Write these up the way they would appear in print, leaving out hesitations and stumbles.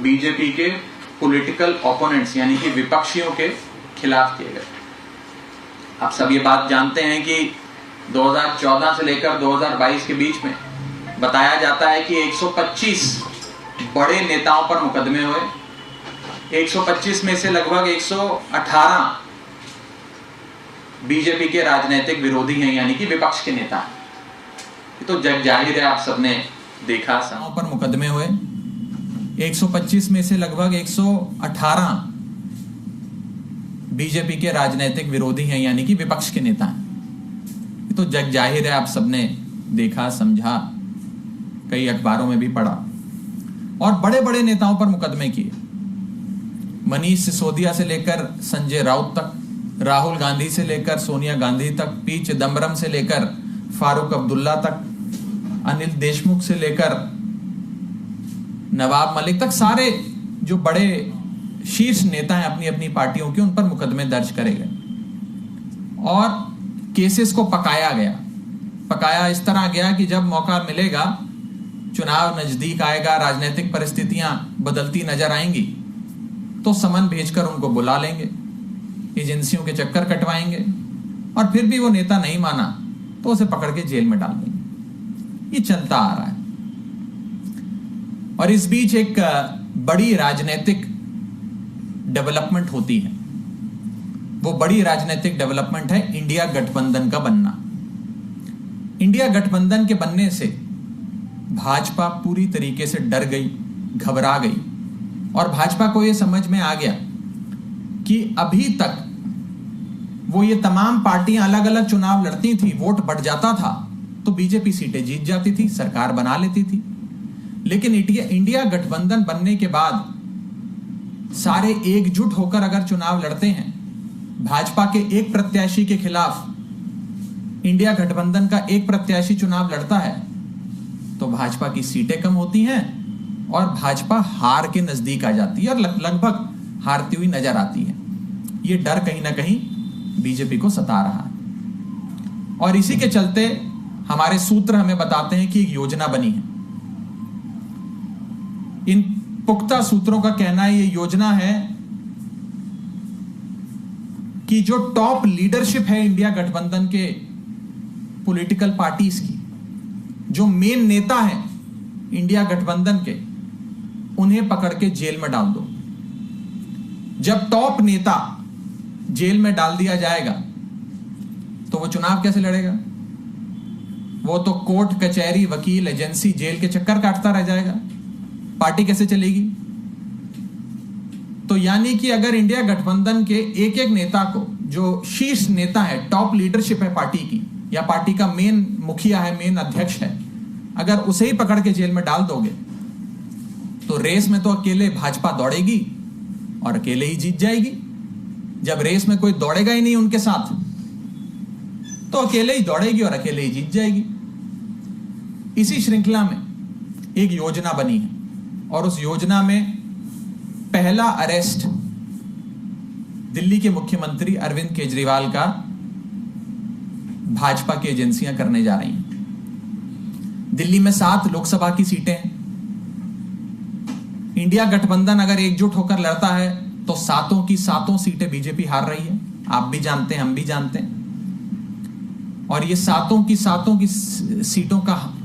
BJP के political opponents यानी कि विपक्षियों के खिलाफ किए गए। आप सब ये बात जानते हैं कि 2014 से लेकर 2022 के बीच में बताया जाता है कि 125 बड़े नेताओं पर मुकदमे हुए। 125 में से लगभग 118 बीजेपी के राजनीतिक विरोधी हैं यानी कि विपक्ष के नेता हैं। तो जग जाहिर है, आप सबने देखा पर मुकदमे हुए। 125 में से लगभग 118 बीजेपी के राजनीतिक विरोधी हैं यानी कि विपक्ष के नेता हैं। तो जग जाहिर है, आप सबने देखा, समझा, कई अखबारों में भी पढ़ा। और बड़े बड़े नेताओं पर मुकदमे किए। मनीष सिसोदिया से लेकर संजय राउत तक, राहुल गांधी से लेकर सोनिया गांधी तक, पी चिदम्बरम से लेकर फारूक अब्दुल्ला तक, अनिल देशमुख से लेकर नवाब मलिक तक, सारे जो बड़े शीर्ष नेता हैं अपनी अपनी पार्टियों के, उन पर मुकदमे दर्ज करे गए और केसेस को पकाया गया। पकाया इस तरह गया कि जब मौका मिलेगा, चुनाव नजदीक आएगा, राजनीतिक परिस्थितियां बदलती नजर आएंगी, तो समन भेजकर उनको बुला लेंगे, एजेंसियों के चक्कर कटवाएंगे और फिर भी वो नेता नहीं माना तो उसे पकड़ के जेल में डाल देंगे। ये चलता आ रहा है। और इस बीच एक बड़ी राजनीतिक डेवलपमेंट होती है। वो बड़ी राजनीतिक डेवलपमेंट है इंडिया गठबंधन का बनना। इंडिया गठबंधन के बनने से भाजपा पूरी तरीके से डर गई, घबरा गई और भाजपा को यह समझ में आ गया कि अभी तक वो ये तमाम पार्टियां अलग अलग चुनाव लड़ती थी, वोट बढ़ जाता था तो बीजेपी सीटें जीत जाती थी, सरकार बना लेती थी। लेकिन इंडिया गठबंधन बनने के बाद सारे एकजुट होकर अगर चुनाव लड़ते हैं, भाजपा के एक प्रत्याशी के खिलाफ इंडिया गठबंधन का एक प्रत्याशी चुनाव लड़ता है तो भाजपा की सीटें कम होती हैं और भाजपा हार के नजदीक आ जाती है और लगभग हारती हुई नजर आती है। ये डर कहीं ना कहीं बीजेपी को सता रहा है और इसी के चलते हमारे सूत्र हमें बताते हैं कि एक योजना बनी है। इन पुख्ता सूत्रों का कहना है ये योजना है कि जो टॉप लीडरशिप है इंडिया गठबंधन के पॉलिटिकल पार्टीज की, जो मेन नेता हैं इंडिया गठबंधन के, उन्हें पकड़ के जेल में डाल दो। जब टॉप नेता जेल में डाल दिया जाएगा तो वो चुनाव कैसे लड़ेगा? वो तो कोर्ट, कचहरी, वकील, एजेंसी, जेल के चक्कर काटता रह जाएगा। पार्टी कैसे चलेगी? तो यानी कि अगर इंडिया गठबंधन के एक एक नेता को, जो शीर्ष नेता है, टॉप लीडरशिप है पार्टी की या पार्टी का मेन मुखिया है, मेन अध्यक्ष है, अगर उसे ही पकड़ के जेल में डाल दोगे तो रेस में तो अकेले भाजपा दौड़ेगी और अकेले ही जीत जाएगी। जब रेस में कोई दौड़ेगा ही नहीं उनके साथ तो अकेले ही दौड़ेगी और अकेले ही जीत जाएगी। इसी श्रृंखला में एक योजना बनी है और उस योजना में पहला अरेस्ट दिल्ली के मुख्यमंत्री अरविंद केजरीवाल का भाजपा की एजेंसियां करने जा रही हैं। दिल्ली में 7 लोकसभा की सीटें हैं। इंडिया गठबंधन अगर एकजुट होकर लड़ता है तो 7 की 7 सीटें बीजेपी हार रही है। आप भी जानते हैं, हम भी जानते हैं। और ये 7 की 7 की सीटों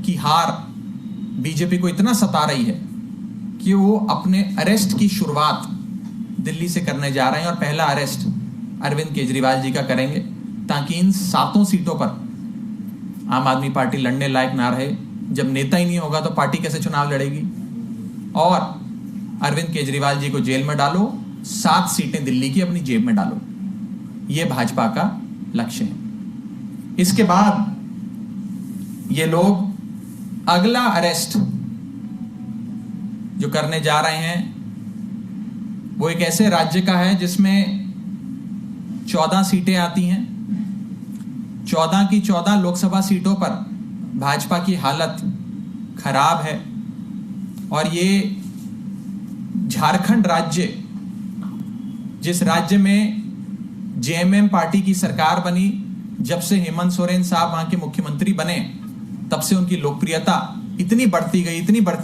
की हार बीजेपी को इतना सता रही है कि वो अपने अरेस्ट की शुरुआत दिल्ली से करने जा रहे हैं और पहला अरेस्ट अरविंद केजरीवाल जी का करेंगे ताकि इन 7 सीटों पर आम आदमी पार्टी लड़ने लायक ना रहे। जब नेता ही नहीं होगा तो पार्टी कैसे चुनाव लड़ेगी? और अरविंद केजरीवाल जी को जेल में डालो, 7 सीटें दिल्ली की अपनी जेब में डालो। यह भाजपा का लक्ष्य है। इसके बाद ये लोग अगला अरेस्ट जो करने जा रहे हैं वो एक ऐसे राज्य का है जिसमें 14 सीटें आती हैं। 14 की 14 लोकसभा सीटों पर भाजपा की हालत खराब है और ये झारखंड राज्य, जिस राज्य में जेएमएम पार्टी की सरकार बनी, जब से हेमंत सोरेन साहब वहां के मुख्यमंत्री बने तब से उनकी लोकप्रियता इतनी बढ़ती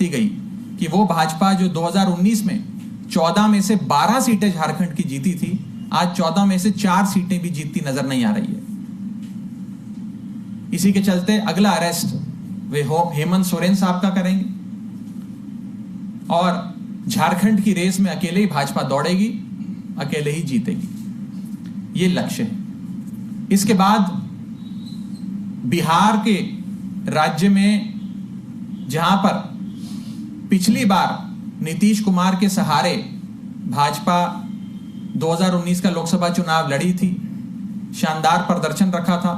गई कि वो भाजपा जो 2019 में 14 में से 12 सीटें झारखंड की जीती थी, आज 14 में से 4 सीटें भी जीतती नजर नहीं आ रही है। इसी के चलते अगला अरेस्ट वे हेमंत सोरेन साहब का करेंगे और झारखंड की रेस में अकेले ही भाजपा दौड़ेगी, अकेले ही जीतेगी, ये लक्ष्य है। इसके बाद बिहार के राज्य में जहां पर पिछली बार नीतीश कुमार के सहारे भाजपा 2019 का लोकसभा चुनाव लड़ी थी, शानदार प्रदर्शन रखा था,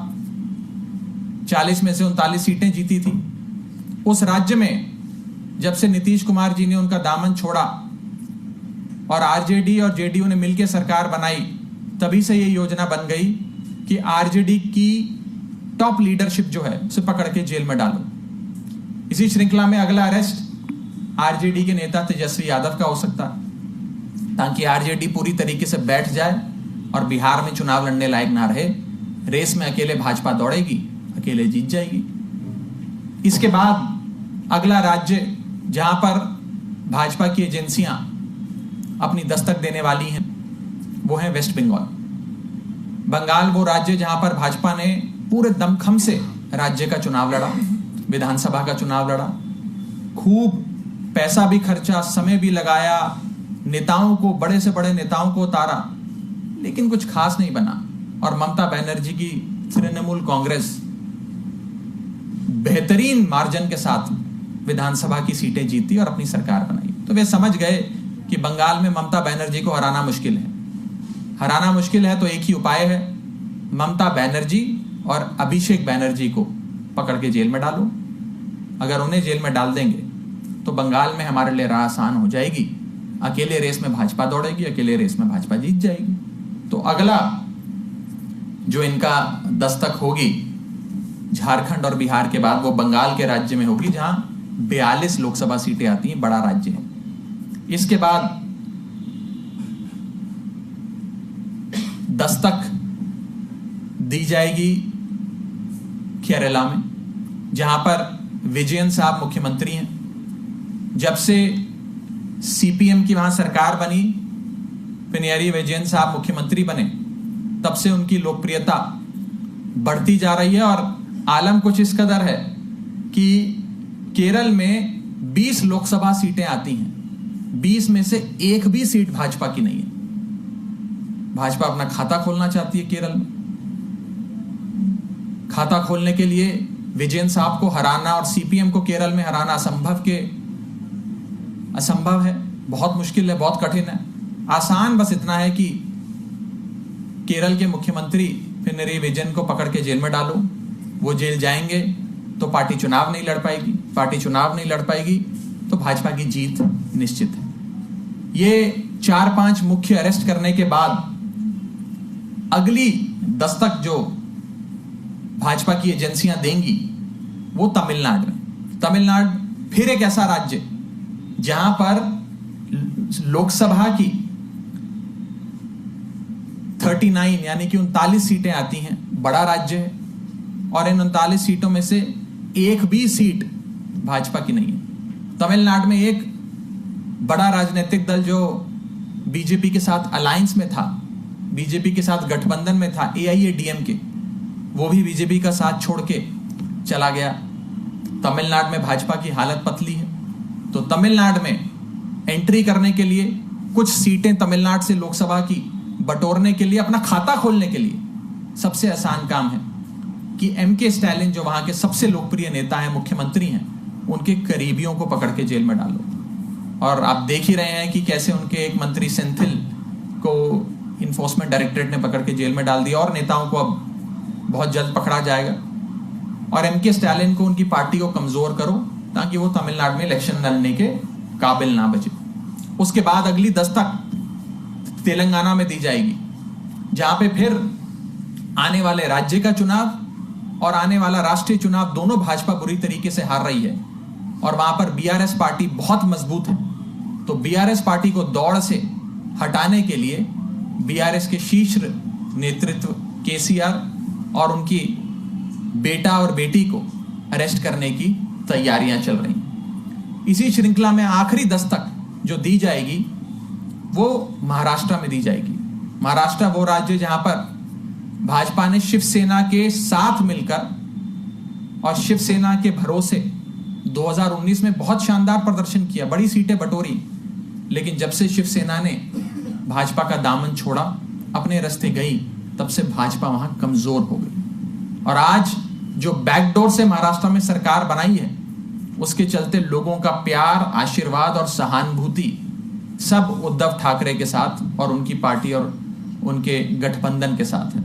40 में से 39 सीटें जीती थी। उस राज्य में जब से नीतीश कुमार जी ने उनका दामन छोड़ा और आरजेडी और जेडीयू ने मिलकर सरकार बनाई, तभी से ये योजना बन गई कि आरजेडी की टॉप लीडरशिप जो है उसे पकड़ के जेल में डालो। इसी श्रृंखला में अगला अरेस्ट आरजेडी के नेता तेजस्वी यादव का हो सकता है, ताकि आरजेडी पूरी तरीके से बैठ जाए और बिहार में चुनाव लड़ने लायक ना रहे। रेस में अकेले भाजपा दौड़ेगी, अकेले जीत जाएगी। इसके बाद अगला राज्य जहां पर भाजपा की एजेंसियां अपनी दस्तक देने वाली हैं वो है वेस्ट बंगाल। बंगाल वो राज्य जहां पर भाजपा ने पूरे दमखम से राज्य का चुनाव लड़ा, विधानसभा का चुनाव लड़ा, खूब पैसा भी खर्चा, समय भी लगाया, नेताओं को, बड़े से बड़े नेताओं को उतारा, लेकिन कुछ खास नहीं बना। और ममता बनर्जी की तृणमूल कांग्रेस बेहतरीन मार्जिन के साथ विधानसभा की सीटें जीती और अपनी सरकार बनाई। तो वे समझ गए कि बंगाल में ममता बनर्जी को हराना मुश्किल है। हराना मुश्किल है तो एक ही उपाय है, ममता बनर्जी और अभिषेक बनर्जी को पकड़ के जेल में डालो। अगर उन्हें जेल में डाल देंगे तो बंगाल में हमारे लिए राह आसान हो जाएगी। अकेले रेस में भाजपा दौड़ेगी, अकेले रेस में भाजपा जीत जाएगी। तो अगला जो इनका दस्तक होगी झारखंड और बिहार के बाद, वो बंगाल के राज्य में होगी, जहां 42 लोकसभा सीटें आती हैं, बड़ा राज्य है। इसके बाद दस्तक दी जाएगी केरला में, जहां पर विजयन साहब मुख्यमंत्री हैं। जब से सीपीएम की वहां सरकार बनी, पिनराई विजयन साहब मुख्यमंत्री बने, तब से उनकी लोकप्रियता बढ़ती जा रही है। और आलम कुछ इस कदर है कि केरल में 20 लोकसभा सीटें आती हैं, 20 में से एक भी सीट भाजपा की नहीं है। भाजपा अपना खाता खोलना चाहती है केरल में। खाता खोलने के लिए विजयन साहब को हराना और सीपीएम को केरल में हराना असंभव है, बहुत मुश्किल है, बहुत कठिन है। आसान बस इतना है कि केरल के मुख्यमंत्री पिनराई विजयन को पकड़ के जेल में डालो। वो जेल जाएंगे तो पार्टी चुनाव नहीं लड़ पाएगी, पार्टी चुनाव नहीं लड़ पाएगी तो भाजपा की जीत निश्चित है। ये 4-5 मुख्य अरेस्ट करने के बाद अगली दस्तक जो भाजपा की एजेंसियां देंगी वो तमिलनाडु में। तमिलनाडु फिर एक ऐसा राज्य जहां पर लोकसभा की 39 यानी कि 39 सीटें आती हैं, बड़ा राज्य है। और इन 39 सीटों में से एक भी सीट भाजपा की नहीं है। तमिलनाडु में एक बड़ा राजनीतिक दल जो बीजेपी के साथ अलायंस में था, बीजेपी के साथ गठबंधन में था, AIADMK, वो भी बीजेपी का साथ छोड़ के चला गया। तमिलनाडु में भाजपा की हालत पतली है। तो तमिलनाडु में एंट्री करने के लिए, कुछ सीटें तमिलनाडु से लोकसभा की बटोरने के लिए, अपना खाता खोलने के लिए सबसे आसान काम है कि MK स्टैलिन जो वहां के सबसे लोकप्रिय नेता हैं, मुख्यमंत्री हैं, उनके करीबियों को पकड़ के जेल में डालो। और आप देख ही रहे हैं कि कैसे उनके एक मंत्री सेंथिल को इन्फोर्समेंट डायरेक्टरेट ने पकड़ के जेल में डाल दिया और नेताओं को अब बहुत जल्द पकड़ा जाएगा। और MK स्टैलिन को, उनकी पार्टी को कमजोर करो ताकि वो तमिलनाडु में इलेक्शन लड़ने के काबिल ना बचे। उसके बाद अगली दस्तक तेलंगाना में दी जाएगी, जहां पे फिर आने वाले राज्य का चुनाव और आने वाला राष्ट्रीय चुनाव दोनों भाजपा बुरी तरीके से हार रही है और वहां पर BRS पार्टी बहुत मजबूत है। तो BRS पार्टी को दौड़ से हटाने के लिए BRS के शीर्ष नेतृत्व KCR और उनकी बेटा और बेटी को अरेस्ट करने की तैयारियां चल रही हैं। इसी श्रृंखला में आखिरी दस्तक जो दी जाएगी वो महाराष्ट्र में दी जाएगी। महाराष्ट्र वो राज्य जहां पर भाजपा ने शिवसेना के साथ मिलकर और शिवसेना के भरोसे 2019 में बहुत शानदार प्रदर्शन किया, बड़ी सीटें बटोरी, लेकिन जब से शिवसेना ने भाजपा का दामन छोड़ा, अपने रास्ते गई, तब से भाजपा वहां कमजोर हो गई। और आज जो बैकडोर से महाराष्ट्र में सरकार बनाई है, उसके चलते लोगों का प्यार, आशीर्वाद और सहानुभूति सब उद्धव ठाकरे के साथ और उनकी पार्टी और उनके गठबंधन के साथ है।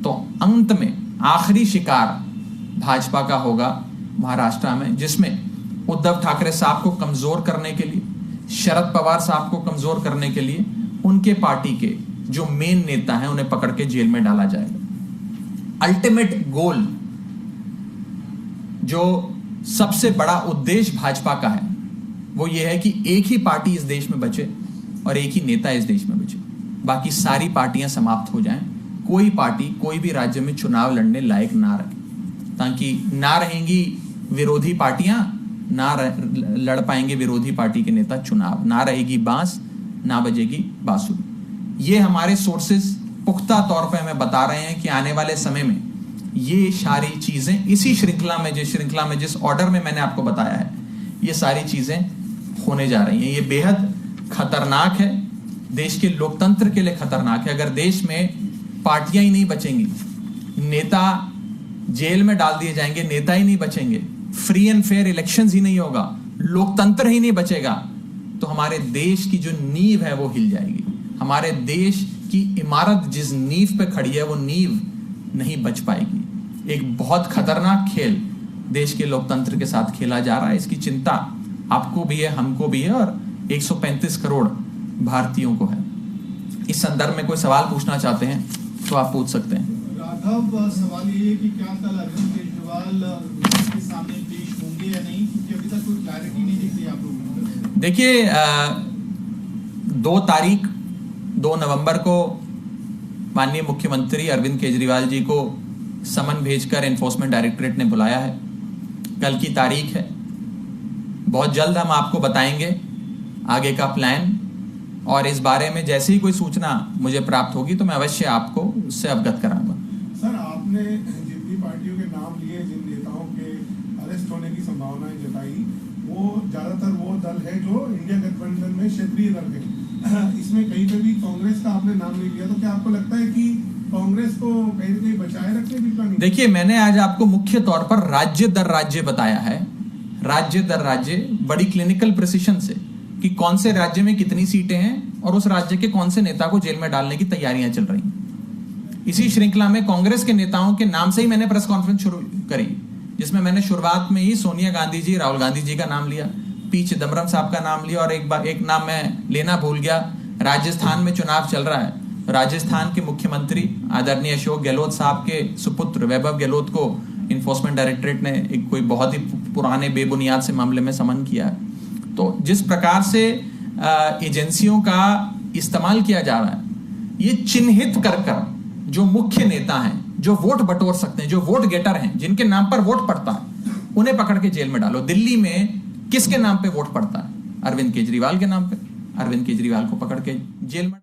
तो अंत में आखिरी शिकार भाजपा का होगा महाराष्ट्र में, जिसमें उद्धव ठाकरे साहब को कमजोर करने के लिए, शरद पवार साहब को कमजोर करने के लिए उनके पार्टी के जो मेन नेता हैं उन्हें पकड़ के जेल में डाला जाएगा। अल्टीमेट गोल, जो सबसे बड़ा उद्देश्य भाजपा का है, वो ये है कि एक ही पार्टी इस देश में बचे और एक ही नेता इस देश में बचे, बाकी सारी पार्टियां समाप्त हो जाएं, कोई पार्टी कोई भी राज्य में चुनाव लड़ने लायक ना रहे, ताकि ना रहेंगी विरोधी पार्टियां, ना लड़ पाएंगे विरोधी पार्टी के नेता चुनाव, ना रहेगी बांस, ना बजेगी बांसुरी। ये हमारे सोर्सेज पुख्ता तौर पे हमें बता रहे हैं कि आने वाले समय में ये सारी चीजें इसी श्रृंखला में जिस ऑर्डर में मैंने आपको बताया है, ये सारी चीजें होने जा रही हैं। ये बेहद खतरनाक है, देश के लोकतंत्र के लिए खतरनाक है। अगर देश में पार्टियां ही नहीं बचेंगी, नेता जेल में डाल दिए जाएंगे, नेता ही नहीं बचेंगे, फ्री एंड फेयर इलेक्शंस ही नहीं होगा, लोकतंत्र ही नहीं बचेगा, तो हमारे देश की जो नींव है वो हिल जाएगी। हमारे देश की इमारत जिस नींव पे खड़ी है वो नींव नहीं बच पाएगी। एक बहुत खतरनाक खेल देश के लोकतंत्र के साथ खेला जा रहा है। इसकी चिंता आपको भी है, हमको भी है, और 135 करोड़ भारतीयों को है। इस संदर्भ में कोई सवाल पूछना चाहते हैं तो आप पूछ सकते हैं। राघव, सवाल ये है कि क्या कल अरविंद केजरीवाल के सामने पेश होंगे या नहीं, क्योंकि अभी तक कोई क्लैरिटी नहीं दिख रही आप लोगों को। देखिए, 2 नवंबर को माननीय मुख्यमंत्री अरविंद केजरीवाल जी को समन भेजकर एनफोर्समेंट डायरेक्टरेट ने बुलाया है। कल की तारीख है, बहुत जल्द हम आपको बताएंगे आगे का प्लान, और इस बारे में जैसे ही कोई सूचना मुझे प्राप्त होगी तो मैं अवश्य आपको उससे अवगत कराऊंगा। सर, आपने जिन भी पार्टियों के नाम लिए, जिन नेताओं के अरेस्ट होने की संभावनाएं जताई, वो ज्यादातर वो दल है जो इंडिया गठबंधन में क्षेत्रीय दल है। इसमें कहीं पे भी कांग्रेस का आपने नाम नहीं लिया, तो क्या आपको लगता है कि कांग्रेस को कहीं न कहीं बचाए रखने की प्लानिंग? देखिए, मैंने आज आपको मुख्य तौर पर राज्य दर राज्य बताया है, राज्य दर राज्य, बड़ी क्लिनिकल प्रिसिशन से, कि कौन से राज्य में कितनी सीटें हैं और उस राज्य के कौन से नेता को जेल में डालने की तैयारियां चल रही हैं। इसी श्रृंखला में कांग्रेस के नेताओं के नाम से ही मैंने प्रेस कॉन्फ्रेंस शुरू करी, जिसमें मैंने शुरुआत में ही सोनिया गांधी जी, राहुल गांधी जी का नाम लिया, पी चिदम्बरम साहब का नाम लिया, और एक नाम मैं लेना भूल गया। राजस्थान में चुनाव चल रहा है, राजस्थान के मुख्यमंत्री आदरणीय अशोक गहलोत साहब के सुपुत्र वैभव गहलोत को इन्फोर्समेंट डायरेक्टरेट ने एक कोई बहुत ही पुराने बेबुनियाद से मामले में समन किया है। तो जिस प्रकार से एजेंसियों का इस्तेमाल किया जा रहा है, ये चिन्हित कर जो मुख्य नेता हैं, जो वोट बटोर सकते हैं, जो वोट गेटर हैं, जिनके नाम पर वोट पड़ता है, उन्हें पकड़ के जेल में डालो। दिल्ली में किसके नाम पे वोट पड़ता है? अरविंद केजरीवाल के नाम पे। अरविंद केजरीवाल को पकड़ के जेल में